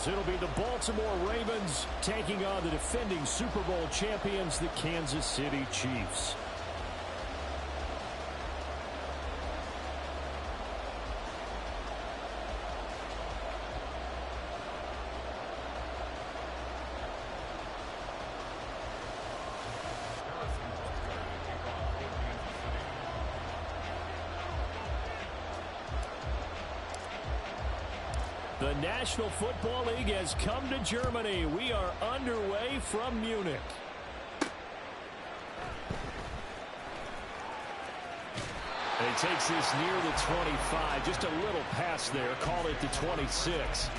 as it'll be the Baltimore Ravens taking on the defending Super Bowl champions, the Kansas City Chiefs. The National Football League has come to Germany. We are underway from Munich. And he takes this near the 25. Just a little pass there. Call it the 26.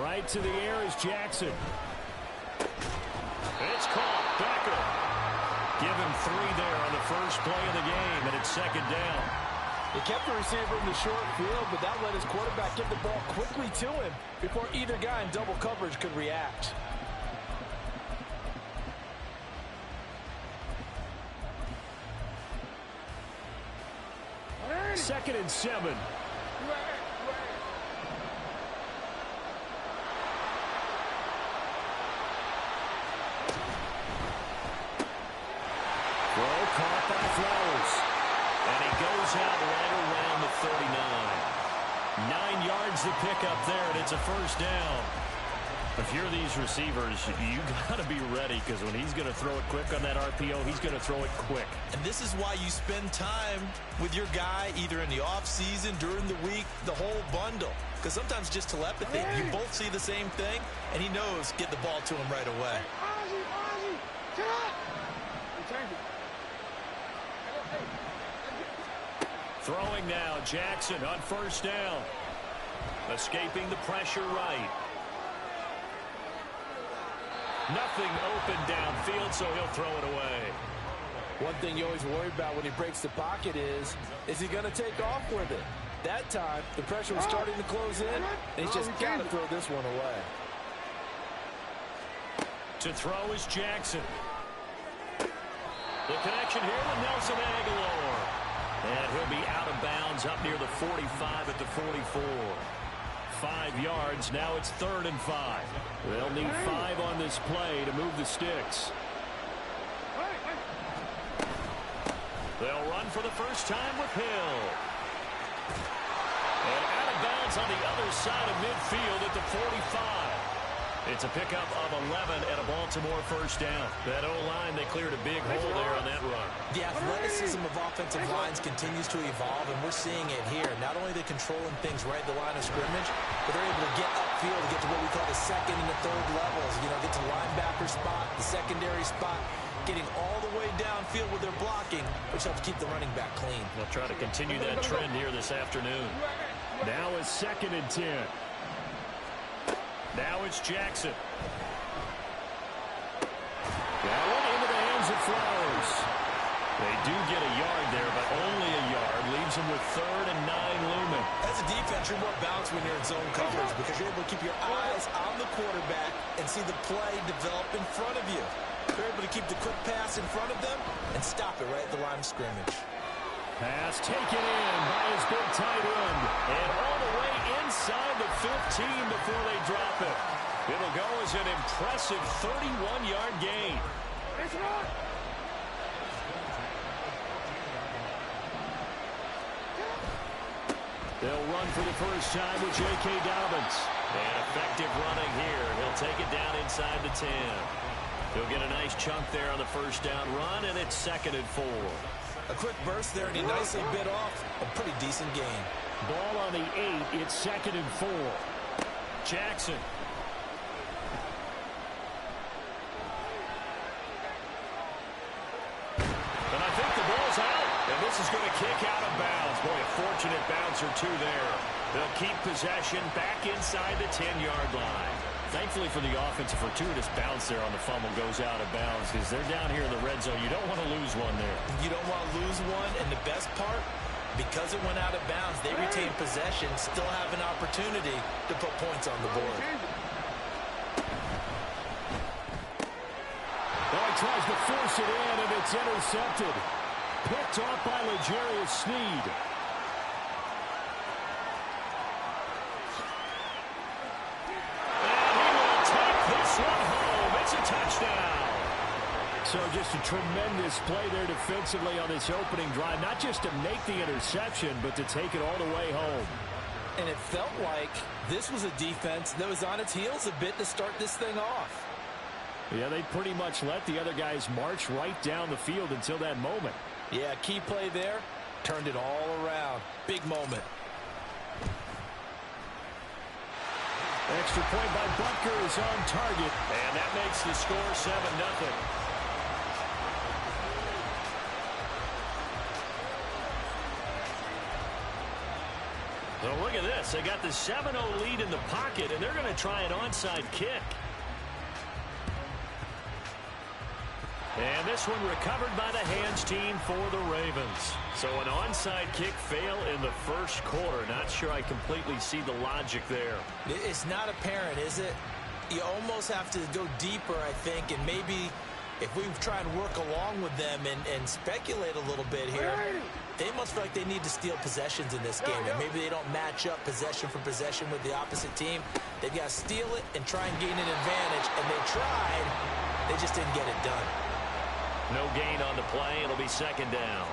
Right to the air is Jackson. It's caught. Becker. Give him 3 there on the first play of the game, and it's second down. He kept the receiver in the short field, but that let his quarterback give the ball quickly to him before either guy in double coverage could react. Second and 7. Caught by Flowers. And he goes out right around the 39. 9 yards to pick up there, and it's a first down. If you're these receivers, you got to be ready, because when he's going to throw it quick on that RPO, he's going to throw it quick. And this is why you spend time with your guy either in the offseason, during the week, the whole bundle. Because sometimes just telepathy, you both see the same thing, and he knows get the ball to him right away. Throwing now, Jackson on first down. Escaping the pressure right. Nothing open downfield, so he'll throw it away. One thing you always worry about when he breaks the pocket is he going to take off with it? That time, the pressure was starting to close in, and he's just got to throw this one away. To throw is Jackson. The connection here with Nelson Aguilar. And he'll be out of bounds up near the 45 at the 44. 5 yards. Now it's 3rd and 5. They'll need 5 on this play to move the sticks. They'll run for the first time with Hill. And out of bounds on the other side of midfield at the 45. It's a pickup of 11 and a Baltimore first down. That O-line, they cleared a big hole there on that run. The athleticism of offensive lines continues to evolve, and we're seeing it here. Not only are they controlling things right at the line of scrimmage, but they're able to get upfield to get to what we call the second and the third levels. You know, get to the linebacker spot, the secondary spot, getting all the way downfield with their blocking, which helps keep the running back clean. They'll try to continue that trend here this afternoon. Now it's 2nd and 10. Now it's Jackson. That one into the hands of Flowers. They do get a yard there, but only a yard. Leaves them with 3rd and 9 looming. As a defense, you're more balanced when you're in zone coverage because you're able to keep your eyes on the quarterback and see the play develop in front of you. They're able to keep the quick pass in front of them and stop it right at the line of scrimmage. Pass taken in by his big tight end. And all the way inside the 15 before they drop it. It'll go as an impressive 31-yard gain. They'll run for the first time with J.K. Dobbins. And effective running here. He'll take it down inside the 10. He'll get a nice chunk there on the first down run, and it's 2nd and 4. A quick burst there, and he nicely bit off a pretty decent gain. Ball on the 8. It's 2nd and 4. Jackson. And I think the ball's out. And this is going to kick out of bounds. Boy, a fortunate bounce or two there. They'll keep possession back inside the 10-yard line. Thankfully for the offense, a fortuitous bounce there on the fumble goes out of bounds because they're down here in the red zone. You don't want to lose one there. You don't want to lose one, and the best part, because it went out of bounds, they retain possession, still have an opportunity to put points on the board. Well, he tries to force it in, and it's intercepted. Picked off by L'Jarius Sneed. And he will take this one home. It's a touchdown. So just a tremendous play there defensively on this opening drive. Not just to make the interception, but to take it all the way home. And it felt like this was a defense that was on its heels a bit to start this thing off. Yeah, they pretty much let the other guys march right down the field until that moment. Yeah, key play there. Turned it all around. Big moment. Extra point by Butker is on target. And that makes the score 7-0. So look at this. They got the 7-0 lead in the pocket, and they're going to try an onside kick. And this one recovered by the hands team for the Ravens. So an onside kick fail in the first quarter. Not sure I completely see the logic there. It's not apparent, is it? You almost have to go deeper, I think, and maybe if we try and work along with them and speculate a little bit here, they must feel like they need to steal possessions in this game, and maybe they don't match up possession for possession with the opposite team. They've got to steal it and try and gain an advantage, and they tried. They just didn't get it done. No gain on the play. It'll be second down.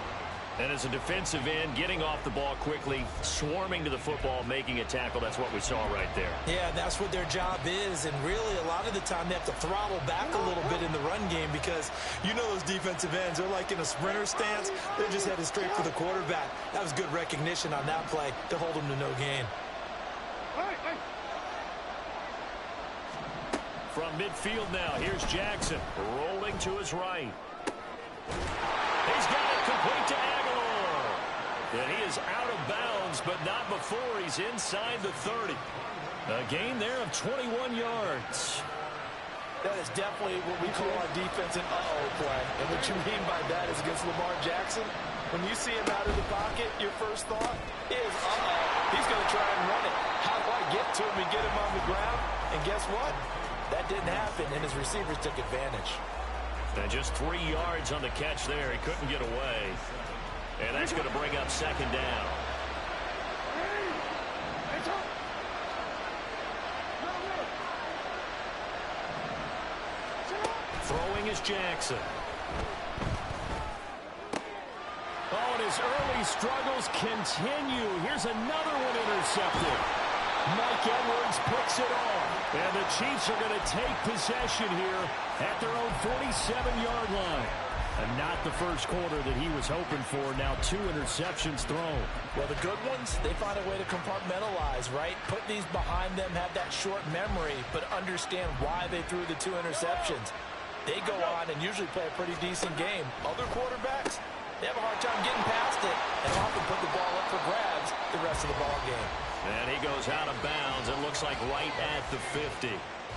And as a defensive end, getting off the ball quickly, swarming to the football, making a tackle, that's what we saw right there. Yeah, that's what their job is, and really a lot of the time they have to throttle back a little bit in the run game because you know those defensive ends, they're like in a sprinter stance. They're just headed straight for the quarterback. That was good recognition on that play to hold them to no gain. From midfield now, here's Jackson rolling to his right. He's got it complete to Aguilar. And he is out of bounds, but not before he's inside the 30. A gain there of 21 yards. That is definitely what we call on defense an uh-oh play. And what you mean by that is against Lamar Jackson, when you see him out of the pocket, your first thought is, he's going to try and run it. How do I get to him and get him on the ground? And guess what? That didn't happen, and his receivers took advantage. And just 3 yards on the catch there. He couldn't get away. And that's going to bring up second down. Throwing is Jackson. Oh, and his early struggles continue. Here's another one intercepted. Mike Edwards picks it off. And the Chiefs are going to take possession here at their own 47-yard line. And not the first quarter that he was hoping for. Now 2 interceptions thrown. Well, the good ones, they find a way to compartmentalize, right? Put these behind them, have that short memory, but understand why they threw the 2 interceptions. They go on and usually play a pretty decent game. Other quarterbacks, they have a hard time getting past it and often put the ball up for grabs the rest of the ball game. And he goes out of bounds. It looks like right at the 50.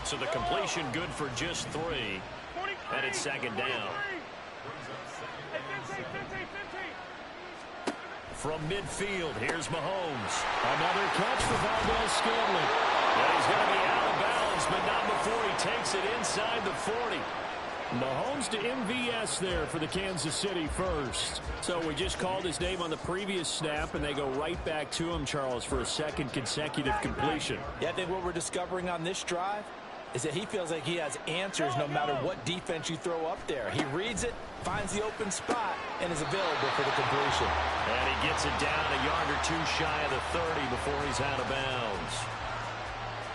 So the completion good for just 3. And it's second down. From midfield, here's Mahomes. Another catch for Valdez-Scantling. And he's going to be out of bounds, but not before he takes it inside the 40. Mahomes to MVS there for the Kansas City first. So we just called his name on the previous snap, and they go right back to him, Charles, for a second consecutive completion. Yeah, I think what we're discovering on this drive is that he feels like he has answers no matter what defense you throw up there. He reads it, finds the open spot, and is available for the completion. And he gets it down a yard or 2 shy of the 30 before he's out of bounds.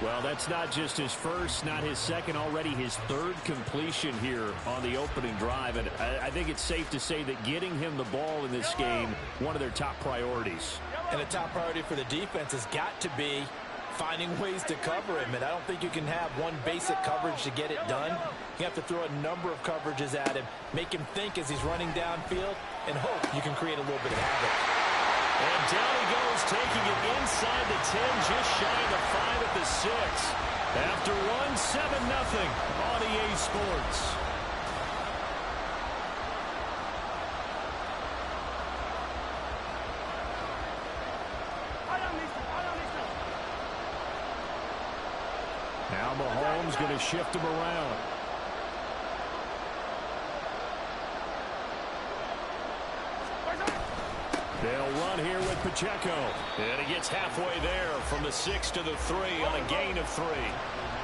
Well, that's not just his first, not his second, already his 3rd completion here on the opening drive. And I think it's safe to say that getting him the ball in this game, one of their top priorities. And a top priority for the defense has got to be finding ways to cover him. And I don't think you can have one basic coverage to get it done. You have to throw a number of coverages at him, make him think as he's running downfield, and hope you can create a little bit of havoc. And down he goes, taking it inside the 10, just shy of the 5 at the 6. After one, 7-0 on EA Sports. Now Mahomes going to shift him around. They'll run here with Pacheco. And he gets halfway there from the 6 to the 3 on a gain of 3.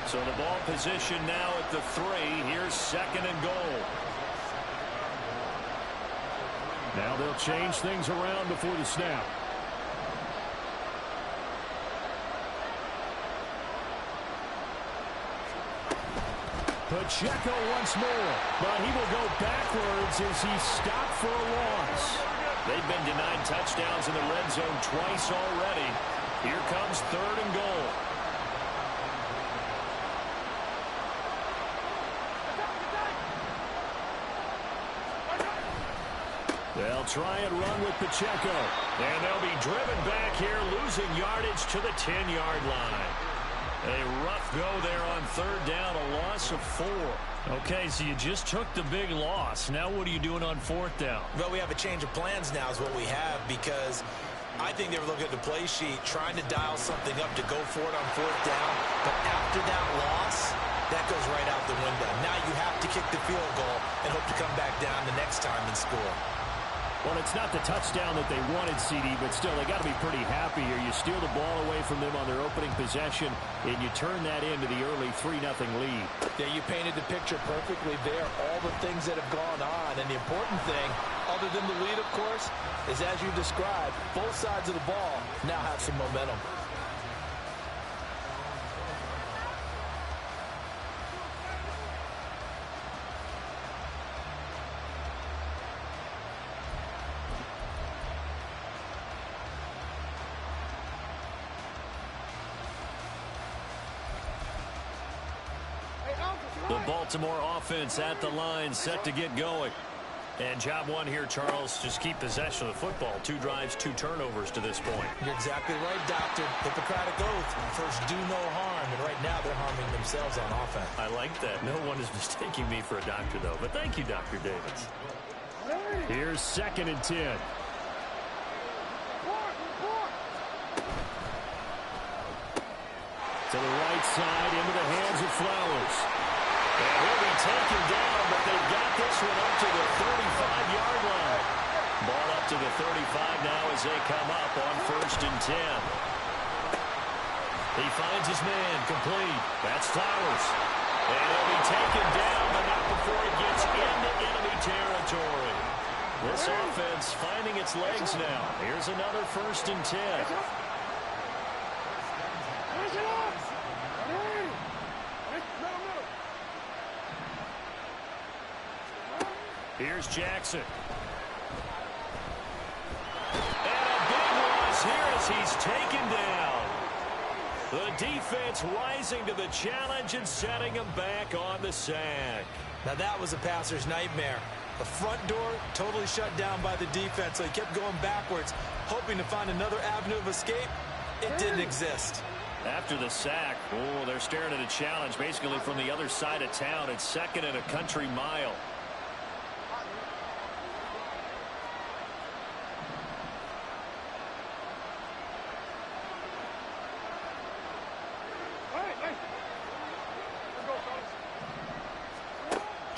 So the ball position now at the 3. Here's 2nd and goal. Now they'll change things around before the snap. Pacheco once more, but he will go backwards as he's stopped for a loss. They've been denied touchdowns in the red zone twice already. Here comes 3rd and goal. They'll try and run with Pacheco. And they'll be driven back here, losing yardage to the 10-yard line. A rough go there on 3rd down, a loss of 4. Okay, so you just took the big loss. Now what are you doing on 4th down? Well, we have a change of plans now is what we have, because I think they were looking at the play sheet, trying to dial something up to go for it on 4th down. But after that loss, that goes right out the window. Now you have to kick the field goal and hope to come back down the next time and score. Well, it's not the touchdown that they wanted, CD, but still, they got to be pretty happy here. You steal the ball away from them on their opening possession, and you turn that into the early 3-0 lead. Yeah, you painted the picture perfectly there, all the things that have gone on. And the important thing, other than the lead, of course, is as you described, both sides of the ball now have some momentum. The Baltimore offense at the line, set to get going. And job one here, Charles, just keep possession of the football. 2 drives, 2 turnovers to this point. You're exactly right, Doctor. Hippocratic oath. First, do no harm. And right now, they're harming themselves on offense. I like that. No one is mistaking me for a doctor, though. But thank you, Dr. Davis. Here's 2nd and 10. To the right side, into the hands of Flowers. And he'll be taken down, but they've got this one up to the 35-yard line. Ball up to the 35 now as they come up on 1st and 10. He finds his man, complete. That's Flowers. And he'll be taken down, but not before he gets into enemy territory. This offense finding its legs now. Here's another 1st and 10. Here's Jackson. And a big loss here as he's taken down. The defense rising to the challenge and setting him back on the sack. Now that was a passer's nightmare. The front door totally shut down by the defense, so he kept going backwards, hoping to find another avenue of escape. It didn't exist. After the sack, oh, they're staring at a challenge basically from the other side of town. It's 2nd and a country mile.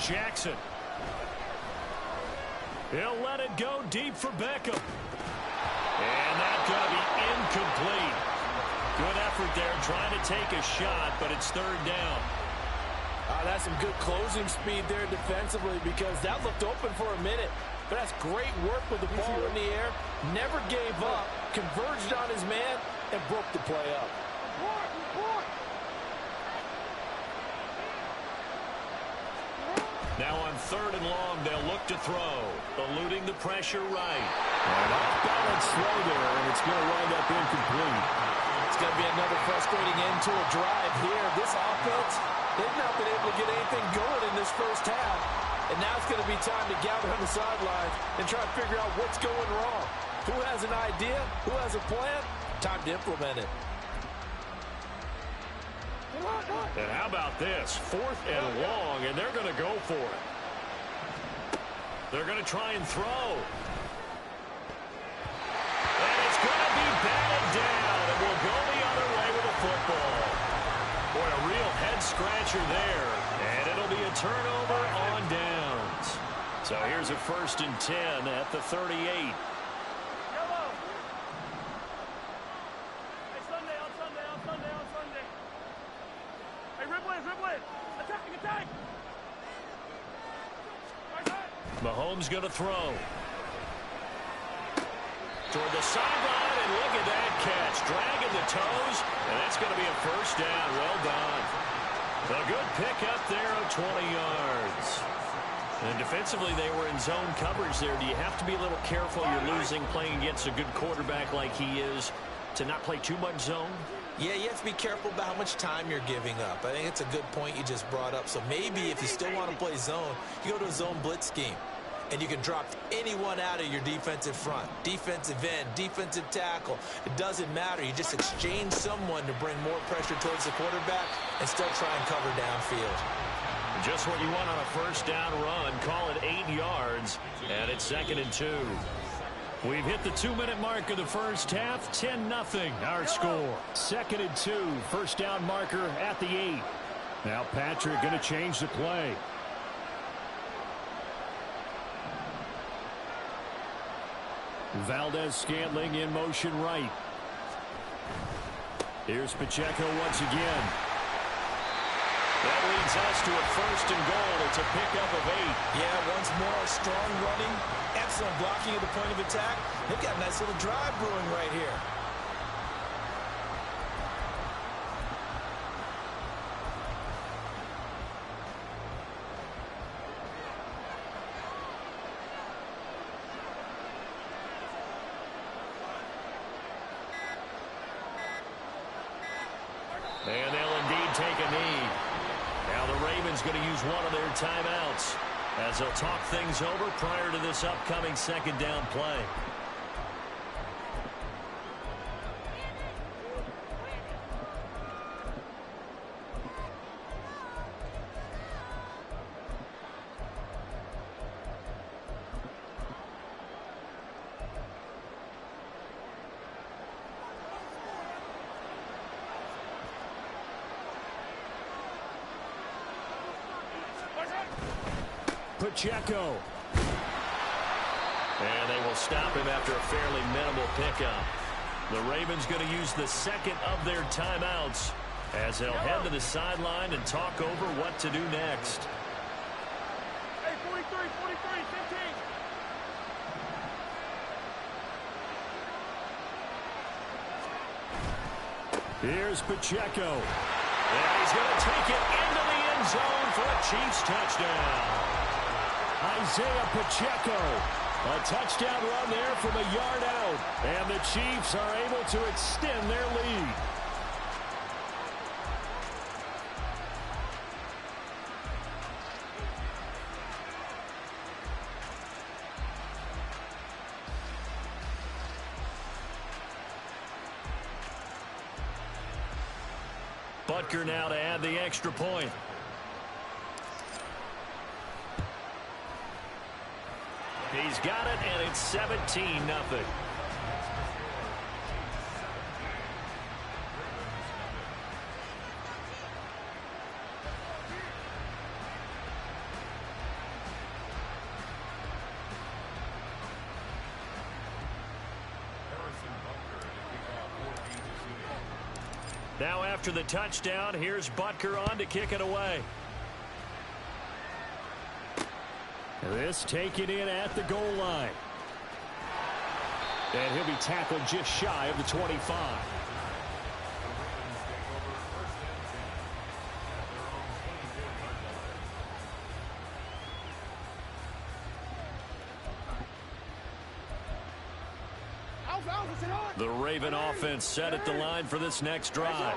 Jackson. He'll let it go deep for Beckham. And that's going to be incomplete. Good effort there trying to take a shot, but it's 3rd down. That's some good closing speed there defensively, because that looked open for a minute. But that's great work with the ball in the air. Never gave up, converged on his man, and broke the play up. Now on 3rd and long, they'll look to throw. Eluding the pressure right. And off-balance throw there, and it's going to wind up incomplete. It's going to be another frustrating end to a drive here. This offense, they've not been able to get anything going in this first half. And now it's going to be time to gather on the sidelines and try to figure out what's going wrong. Who has an idea? Who has a plan? Time to implement it. And how about this? 4th and long, and they're going to go for it. They're going to try and throw. And it's going to be batted down, and we'll go the other way with the football. Boy, a real head turnover on downs. So here's a 1st and 10 at the 38. Hey, on Sunday. Hey, ribble it. Attack. Mahomes going to throw. Toward the sideline, and look at that catch. Dragging the toes, and that's going to be a 1st down. Well done. A good pickup there of 20 yards. And defensively, they were in zone coverage there. Do you have to be a little careful? You're losing playing against a good quarterback like he is to not play too much zone? Yeah, you have to be careful about how much time you're giving up. I think it's a good point you just brought up. So maybe if you still want to play zone, you go to a zone blitz scheme. And you can drop anyone out of your defensive front. Defensive end, defensive tackle. It doesn't matter. You just exchange someone to bring more pressure towards the quarterback and still try and cover downfield. Just what you want on a 1st down run. Call it 8 yards, and it's 2nd and 2. We've hit the 2-minute mark of the 1st half. 10-0 our score. 2nd and 2. 1st down marker at the 8. Now Patrick going to change the play. Valdez-Scantling in motion right. Here's Pacheco once again. That leads us to a 1st and goal. It's a pickup of 8. Yeah, once more, strong running, excellent blocking at the point of attack. They've got a nice little drive brewing right here. And they'll indeed take a knee. Now the Ravens going to use one of their timeouts as they'll talk things over prior to this upcoming 2nd down play. Pacheco. And they will stop him after a fairly minimal pickup. The Ravens going to use the 2nd of their timeouts as they'll head to the sideline and talk over what to do next. Hey, 43, 15. Here's Pacheco. And he's going to take it into the end zone for a Chiefs touchdown. Isaiah Pacheco. A touchdown run there from a yard out. And the Chiefs are able to extend their lead. Butker now to add the extra point. He's got it, and it's 17-0. Now after the touchdown, here's Butker on to kick it away. This taken in at the goal line. And he'll be tackled just shy of the 25. The Raven offense set at the line for this next drive.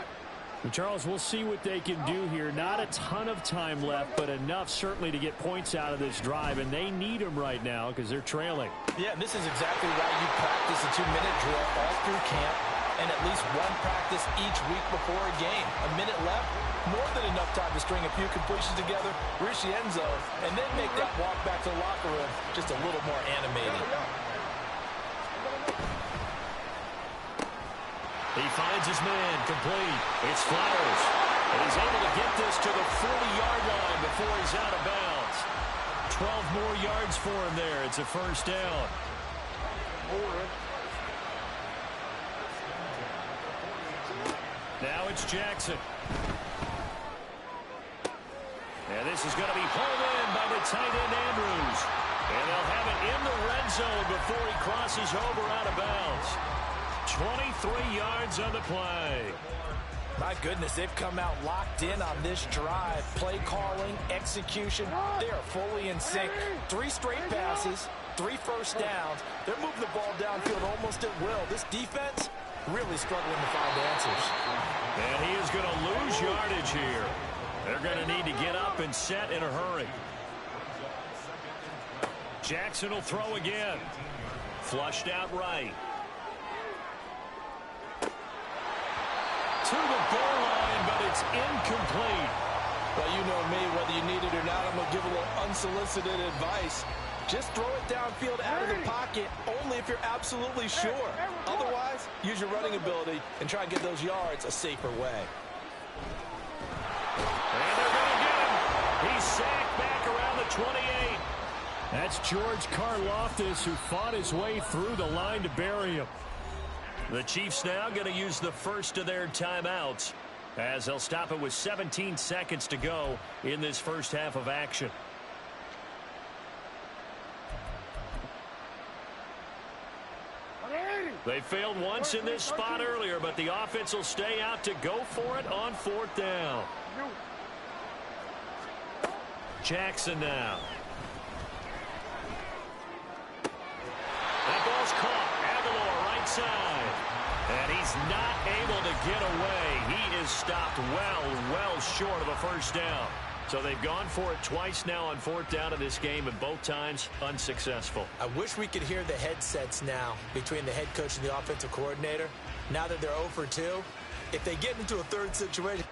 Charles, we'll see what they can do here. Not a ton of time left, but enough certainly to get points out of this drive, and they need them right now because they're trailing. Yeah, and this is exactly why you practice a 2-minute drill all through camp and at least one practice each week before a game. A minute left, more than enough time to string a few completions together, reach the end zone, and then make that walk back to the locker room just a little more animated. He finds his man complete. It's Flowers. And he's able to get this to the 40-yard line before he's out of bounds. 12 more yards for him there. It's a first down. Now it's Jackson. And this is going to be pulled in by the tight end Andrews. And they'll have it in the red zone before he crosses over out of bounds. 23 yards on the play. My goodness, they've come out locked in on this drive. Play calling, execution, they are fully in sync. 3 straight passes, 3 first downs. They're moving the ball downfield almost at will. This defense really struggling to find answers. And he is going to lose yardage here. They're going to need to get up and set in a hurry. Jackson will throw again. Flushed out right. To the goal line, but it's incomplete. Well, you know me, whether you need it or not, I'm going to give a little unsolicited advice. Just throw it downfield out of the pocket, only if you're absolutely sure. Otherwise, use your running ability and try and get those yards a safer way. And they're going to get him. He's sacked back around the 28. That's George Karlaftis, who fought his way through the line to bury him. The Chiefs now going to use the first of their timeouts as they'll stop it with 17 seconds to go in this first half of action. They failed once in this spot earlier, but the offense will stay out to go for it on 4th down. Jackson now. That ball's caught. Aguilar right side. And he's not able to get away. He is stopped well short of a first down. So they've gone for it twice now on 4th down in this game, and both times unsuccessful. I wish we could hear the headsets now between the head coach and the offensive coordinator. Now that they're 0 for 2, if they get into a third situation...